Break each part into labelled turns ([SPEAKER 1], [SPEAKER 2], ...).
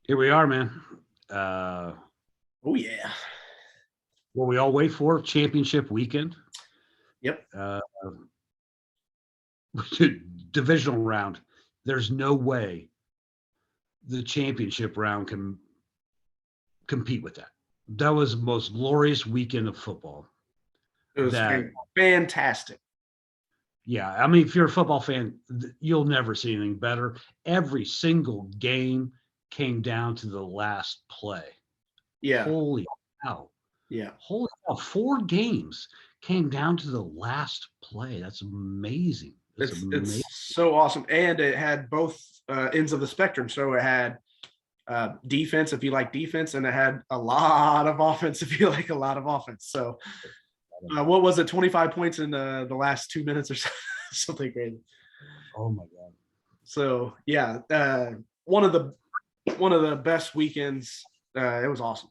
[SPEAKER 1] Here we are, man. Uh,
[SPEAKER 2] Oh yeah.
[SPEAKER 1] what we all wait for, championship weekend,
[SPEAKER 2] Yep.
[SPEAKER 1] uh, divisional round. There's no way the championship round can compete with that. That was the most glorious weekend of football.
[SPEAKER 2] It was
[SPEAKER 1] That,
[SPEAKER 2] fantastic.
[SPEAKER 1] yeah, I mean, if you're a football fan, you'll never see anything better. Every single game came down to the last play.
[SPEAKER 2] Yeah.
[SPEAKER 1] Holy cow.
[SPEAKER 2] Yeah.
[SPEAKER 1] Holy cow, 4 games came down to the last play. That's amazing. That's
[SPEAKER 2] It's
[SPEAKER 1] amazing.
[SPEAKER 2] so awesome. And it had both ends of the spectrum. So it had defense if you like defense, and it had a lot of offense if you like a lot of offense. So what was it, 25 points in the last 2 minutes or something crazy.
[SPEAKER 1] Oh my god.
[SPEAKER 2] So yeah, one of the best weekends. It was awesome.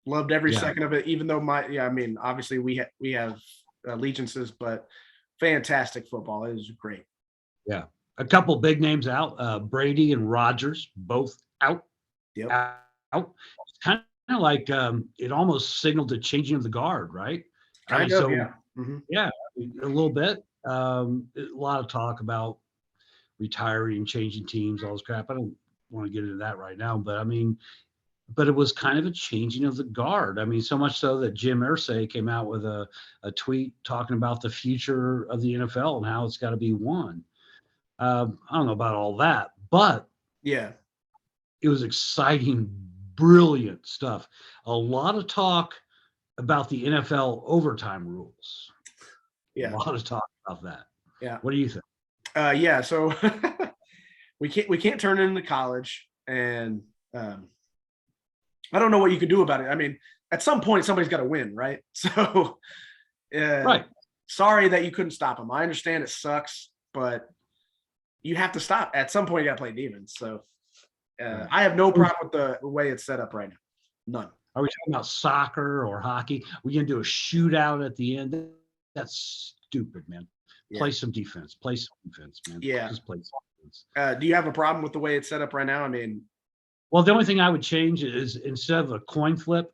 [SPEAKER 2] Loved every
[SPEAKER 1] Yeah,
[SPEAKER 2] second of it. Even though I mean, obviously we have allegiances, but fantastic football. It was great.
[SPEAKER 1] yeah. A couple big names out. Brady and Rodgers both out.
[SPEAKER 2] Yep.
[SPEAKER 1] Out. It's kind of like it almost signaled the changing of the guard, right? I mean,
[SPEAKER 2] Kind of,
[SPEAKER 1] so
[SPEAKER 2] yeah. Hmm.
[SPEAKER 1] yeah, a little bit. A lot of talk about retiring, changing teams, all this crap. I don't want to get into that right now, but I mean, but it was kind of a changing of the guard. I mean, so much so that Jim Irsay came out with a tweet talking about the future of the NFL and how it's got to be won. I don't know about all that, but
[SPEAKER 2] Yeah.
[SPEAKER 1] it was exciting, brilliant stuff. A lot of talk about the NFL overtime rules. A
[SPEAKER 2] Yeah.
[SPEAKER 1] lot of talk about that.
[SPEAKER 2] Yeah.
[SPEAKER 1] What do you think?
[SPEAKER 2] Yeah. So we can't turn it into college, and I don't know what you could do about it. I mean, at some point somebody's got to win, right? So uh,
[SPEAKER 1] Right.
[SPEAKER 2] sorry that you couldn't stop him. I understand it sucks, but you have to stop. At some point, you got to play demons. So
[SPEAKER 1] Right.
[SPEAKER 2] I have no problem with the way it's set up right now. None.
[SPEAKER 1] Are we talking about soccer or hockey? We can do a shootout at the end. That's stupid, man.
[SPEAKER 2] Yeah.
[SPEAKER 1] Play some defense. Play some defense, man.
[SPEAKER 2] Yeah.
[SPEAKER 1] Just play some defense.
[SPEAKER 2] Do you have a problem with the way it's set up right now? I mean,
[SPEAKER 1] Well, the only thing I would change is instead of a coin flip,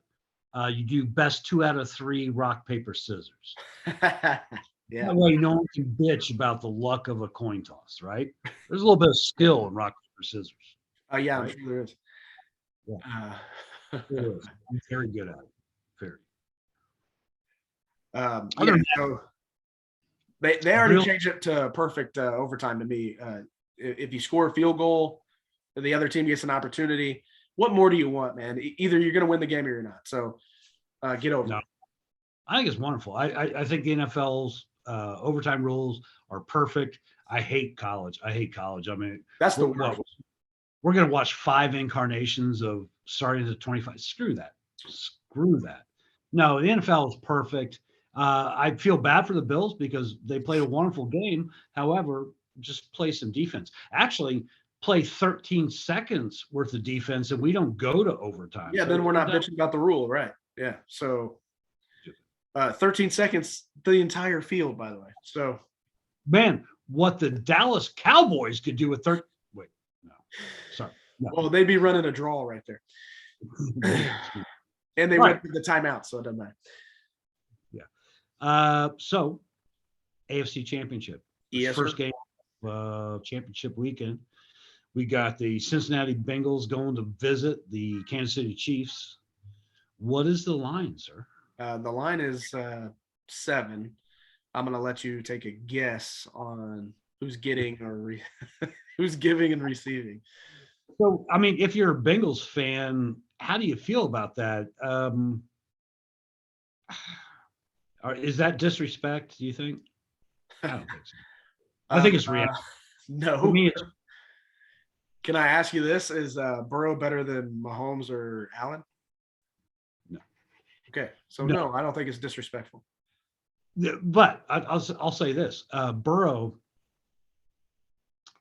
[SPEAKER 1] you do best 2 out of 3 rock, paper, scissors.
[SPEAKER 2] yeah.
[SPEAKER 1] That way, no one can bitch about the luck of a coin toss, right? There's a little bit of skill in rock, paper, scissors,
[SPEAKER 2] Yeah, I'm
[SPEAKER 1] right?
[SPEAKER 2] sure there is.
[SPEAKER 1] Yeah,
[SPEAKER 2] Uh,
[SPEAKER 1] it is. I'm very good at it. Very.
[SPEAKER 2] yeah,
[SPEAKER 1] Other than
[SPEAKER 2] so they
[SPEAKER 1] that,
[SPEAKER 2] already
[SPEAKER 1] real
[SPEAKER 2] changed it to perfect overtime to me. If you score a field goal, the other team gets an opportunity. What more do you want, man? Either you're going to win the game or you're not. So get over
[SPEAKER 1] no,
[SPEAKER 2] it.
[SPEAKER 1] I think it's wonderful. I think the NFL's overtime rules are perfect. I hate college. I hate college. I mean,
[SPEAKER 2] That's the
[SPEAKER 1] what
[SPEAKER 2] worst.
[SPEAKER 1] we're going to watch 5 incarnations of starting at 25. Screw that. Screw that. No, the NFL is perfect. I feel bad for the Bills because they played a wonderful game. However, just play some defense. Actually, play 13 seconds worth of defense, and we don't go to overtime.
[SPEAKER 2] Yeah,
[SPEAKER 1] So
[SPEAKER 2] then we're not bitching about the rule, right? Yeah. So 13 seconds, the entire field, by the way. So
[SPEAKER 1] man, what the Dallas Cowboys could do with 30. Wait, no, sorry. No.
[SPEAKER 2] well, they'd be running a draw right there. And they
[SPEAKER 1] Right.
[SPEAKER 2] went to the timeout, so it doesn't matter.
[SPEAKER 1] Yeah. So AFC Championship.
[SPEAKER 2] Yes,
[SPEAKER 1] First
[SPEAKER 2] sir.
[SPEAKER 1] game championship weekend. We got the Cincinnati Bengals going to visit the Kansas City Chiefs. What is the line, sir?
[SPEAKER 2] The line is 7. I'm going to let you take a guess on who's getting who's giving and receiving.
[SPEAKER 1] So, I mean, if you're a Bengals fan, how do you feel about that? Is that disrespect, do you think? I don't think so. I think it's reality.
[SPEAKER 2] No.
[SPEAKER 1] For me, it's
[SPEAKER 2] Can I ask you this? Is Burrow better than Mahomes or Allen?
[SPEAKER 1] no.
[SPEAKER 2] Okay. So,
[SPEAKER 1] No.
[SPEAKER 2] no, I don't think it's disrespectful.
[SPEAKER 1] But I'll say this: Burrow,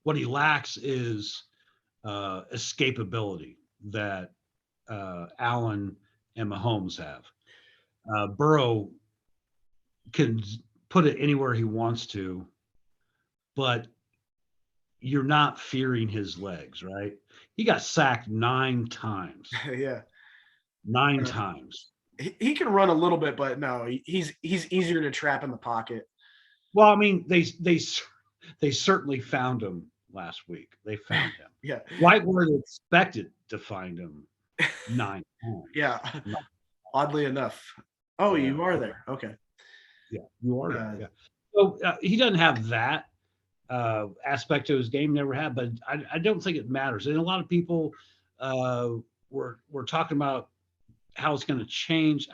[SPEAKER 1] what he lacks is escapability that Allen and Mahomes have. Burrow can put it anywhere he wants to, but you're not fearing his legs, right? He got sacked 9 times.
[SPEAKER 2] Yeah.
[SPEAKER 1] 9 times.
[SPEAKER 2] He can run a little bit, but no, he's easier to trap in the pocket.
[SPEAKER 1] Well, I mean, they certainly found him last week. They found him.
[SPEAKER 2] Yeah.
[SPEAKER 1] White were expected to find him 9 times.
[SPEAKER 2] Yeah. Oddly enough. Oh,
[SPEAKER 1] Yeah.
[SPEAKER 2] you are there. Okay.
[SPEAKER 1] Yeah, you are there. Yeah. So he doesn't have that aspect to his game, never had, but I don't think it matters. And a lot of people were talking about how it's going to change.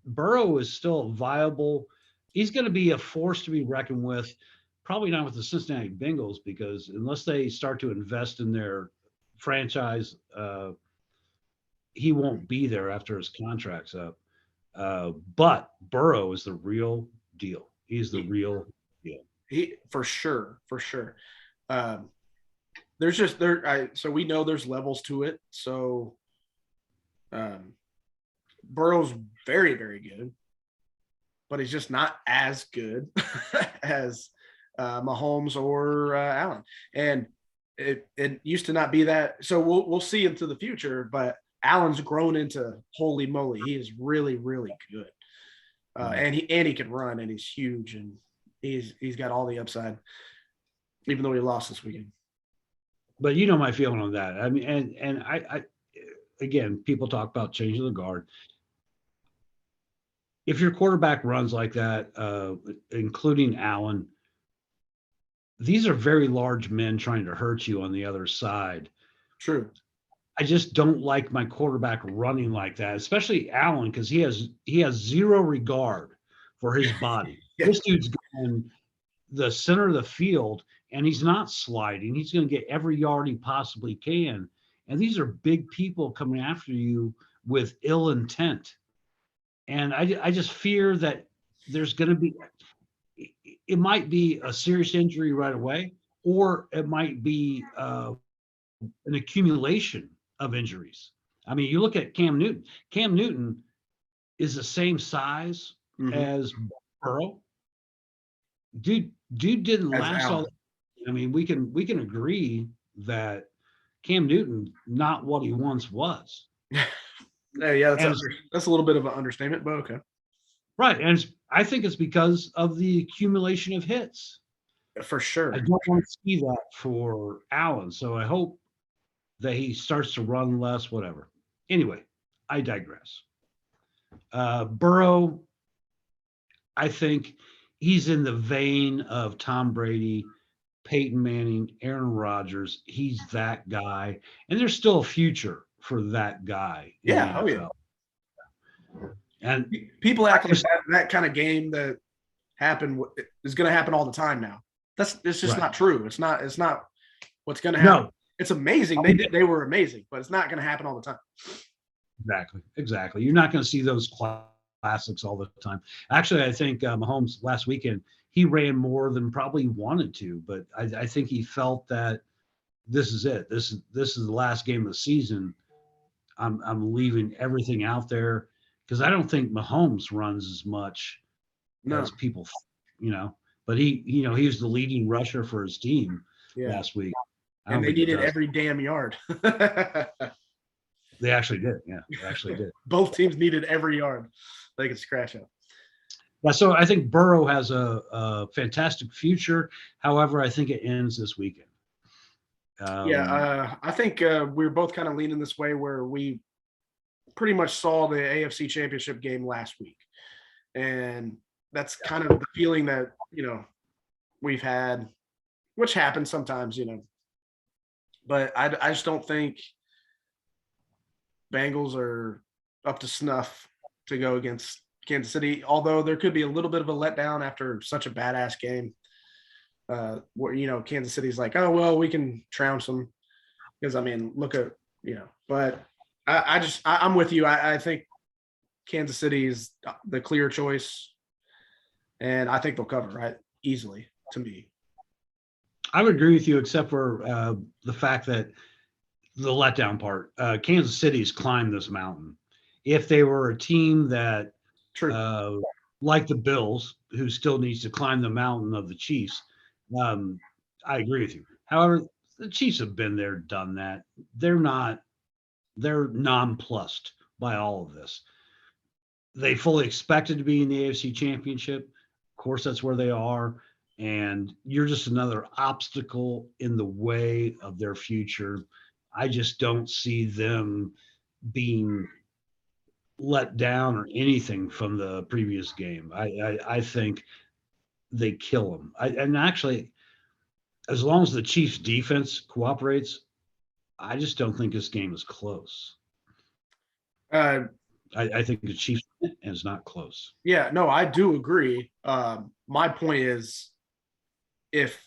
[SPEAKER 1] Burrow is still viable. He's going to be a force to be reckoned with. Probably not with the Cincinnati Bengals, because unless they start to invest in their franchise, he won't be there after his contract's up. But Burrow is the real deal. He's the real deal.
[SPEAKER 2] He for sure. There's just so we know there's levels to it. So Burrow's very, very good, but he's just not as good as Mahomes or Allen. And it used to not be that. So we'll see into the future, but Allen's grown into holy moly. He is really, really good. And he can run, and he's huge, and he's got all the upside, even though he lost this weekend.
[SPEAKER 1] But you know my feeling on that. I mean, and I again, people talk about changing the guard. If your quarterback runs like that, including Allen, these are very large men trying to hurt you on the other side.
[SPEAKER 2] True.
[SPEAKER 1] I just don't like my quarterback running like that, especially Allen, because he has zero regard for his body.
[SPEAKER 2] Yeah.
[SPEAKER 1] This dude's going the center of the field, and he's not sliding. He's going to get every yard he possibly can. And these are big people coming after you with ill intent. And I just fear that there's going to be, it might be a serious injury right away, or it might be an accumulation of injuries. I mean, you look at Cam Newton. Cam Newton is the same size as Burrow. Dude didn't last all. I mean, we can agree that Cam Newton not what he once was.
[SPEAKER 2] Yeah, that's a little bit of an understatement, but okay.
[SPEAKER 1] Right, and I think it's because of the accumulation of hits.
[SPEAKER 2] For sure.
[SPEAKER 1] I don't want to see that for Allen, so I hope that he starts to run less, whatever. Anyway, I digress. Burrow, I think he's in the vein of Tom Brady, Peyton Manning, Aaron Rodgers. He's that guy, and there's still a future for that guy.
[SPEAKER 2] Yeah. Oh yeah.
[SPEAKER 1] And
[SPEAKER 2] people act like that kind of game that happened is going to happen all the time now. It's just not true. It's not what's going to happen. No. It's amazing. They were amazing, but it's not going to happen all the time.
[SPEAKER 1] Exactly. You're not going to see those classics all the time. Actually, I think Mahomes last weekend, he ran more than probably wanted to, but I think he felt that this is it. This is the last game of the season. I'm leaving everything out there, because I don't think Mahomes runs as much as people, but he was the leading rusher for his team last week.
[SPEAKER 2] And they needed every damn yard.
[SPEAKER 1] They actually did. Yeah, they actually did.
[SPEAKER 2] Both teams needed every yard they could scratch up.
[SPEAKER 1] Yeah, so I think Burrow has a fantastic future. However, I think it ends this weekend.
[SPEAKER 2] I think we're both kind of leaning this way, where we pretty much saw the AFC Championship game last week. And that's kind of the feeling that, we've had, which happens sometimes, But I just don't think Bengals are up to snuff to go against Kansas City, although there could be a little bit of a letdown after such a badass game. Where, Kansas City's like, oh, well, we can trounce them. Because, I mean, look at, but I'm with you. I think Kansas City is the clear choice, and I think they'll cover, right? Easily, to me.
[SPEAKER 1] I would agree with you, except for the fact that the letdown part. Kansas City's climbed this mountain. If they were a team that, like the Bills, who still needs to climb the mountain of the Chiefs, I agree with you. However, the Chiefs have been there, done that. They're nonplussed by all of this. They fully expected to be in the AFC Championship. Of course, that's where they are. And you're just another obstacle in the way of their future. I just don't see them being let down or anything from the previous game. I think they kill them. And actually, as long as the Chiefs' defense cooperates, I just don't think this game is close.
[SPEAKER 2] Uh,
[SPEAKER 1] I think the Chiefs win, and it's not close.
[SPEAKER 2] yeah, no, I do agree. My point is, if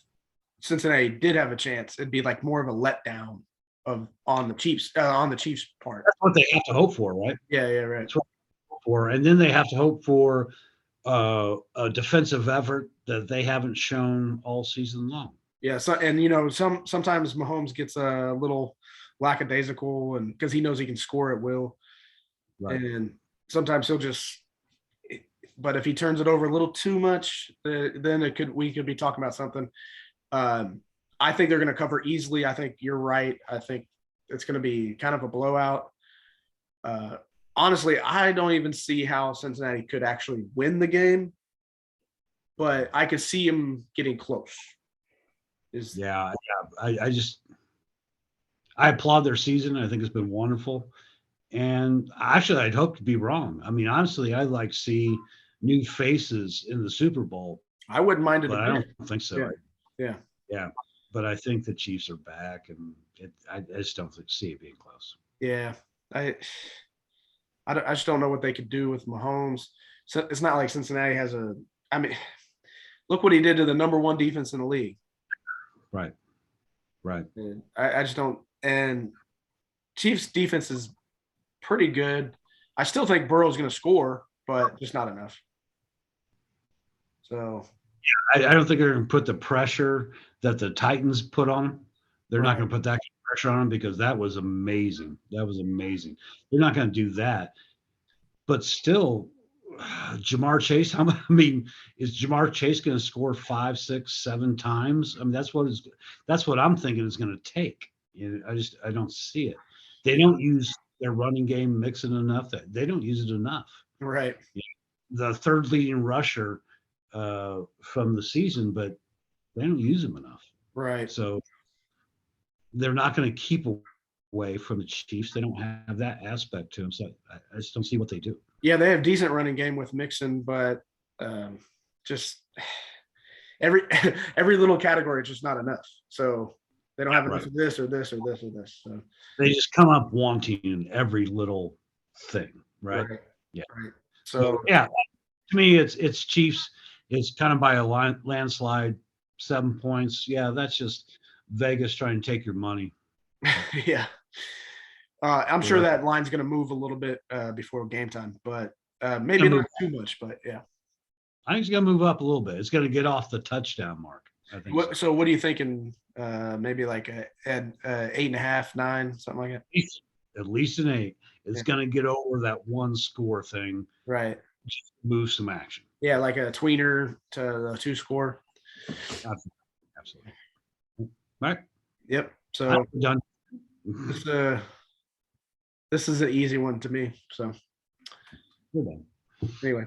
[SPEAKER 2] Cincinnati did have a chance, it'd be like more of a letdown on the Chiefs part.
[SPEAKER 1] That's what they have to hope for, right?
[SPEAKER 2] Yeah, right.
[SPEAKER 1] That's what they hope for, and then they have to hope for a defensive effort that they haven't shown all season long.
[SPEAKER 2] Yeah, so and sometimes Mahomes gets a little lackadaisical, and because he knows he can score at will,
[SPEAKER 1] Right.
[SPEAKER 2] and sometimes he'll just. But if he turns it over a little too much, then we could be talking about something. I think they're going to cover easily. I think you're right. I think it's going to be kind of a blowout. Honestly, I don't even see how Cincinnati could actually win the game, but I could see him getting close.
[SPEAKER 1] I applaud their season. I think it's been wonderful. And actually, I'd hope to be wrong. I mean, honestly, I'd like to see new faces in the Super Bowl,
[SPEAKER 2] I wouldn't mind it,
[SPEAKER 1] but I don't think so.
[SPEAKER 2] Yeah.
[SPEAKER 1] But I think the Chiefs are back, and I just don't see it being close.
[SPEAKER 2] Yeah, I just don't know what they could do with Mahomes. So it's not like Cincinnati has a. I mean, look what he did to the number one defense in the league.
[SPEAKER 1] Right.
[SPEAKER 2] And I just don't. And Chiefs defense is pretty good. I still think Burrow's going to score, but just not enough. So
[SPEAKER 1] I don't think they're going to put the pressure that the Titans put on them. They're not
[SPEAKER 2] Right.
[SPEAKER 1] going to put that kind of pressure on them because that was amazing. They're not going to do that. But still, Jamar Chase. I mean, is Jamar Chase going to score 5, 6, 7 times? I mean, that's what I'm thinking it's going to take. I don't see it. They don't use their running game mixing enough. They don't use it enough.
[SPEAKER 2] right.
[SPEAKER 1] The third leading rusher from the season, but they don't use him enough.
[SPEAKER 2] Right.
[SPEAKER 1] So they're not going to keep away from the Chiefs. They don't have that aspect to them. So I just don't see what they do.
[SPEAKER 2] Yeah, they have decent running game with Mixon, but just every little category is just not enough. So they don't have enough of this or this or this or this. So
[SPEAKER 1] they just come up wanting in every little thing, right? Yeah.
[SPEAKER 2] Right. So
[SPEAKER 1] yeah, to me, it's Chiefs. It's kind of by a landslide, 7 points. Yeah, that's just Vegas trying to take your money.
[SPEAKER 2] Yeah. I'm sure that line's going to move a little bit before game time, but maybe not too much. But yeah,
[SPEAKER 1] I think it's going to move up a little bit. It's going to get off the touchdown mark. I think.
[SPEAKER 2] So what are you thinking? Maybe like at 8.5, 9, something like that.
[SPEAKER 1] At least an 8. It's going to get over that one score thing.
[SPEAKER 2] Right.
[SPEAKER 1] Just move some action.
[SPEAKER 2] Yeah, like a tweener to a 2 score.
[SPEAKER 1] Absolutely. Right.
[SPEAKER 2] Yep. So
[SPEAKER 1] I'm done.
[SPEAKER 2] This is an easy one to me. So
[SPEAKER 1] We're done.
[SPEAKER 2] Anyway.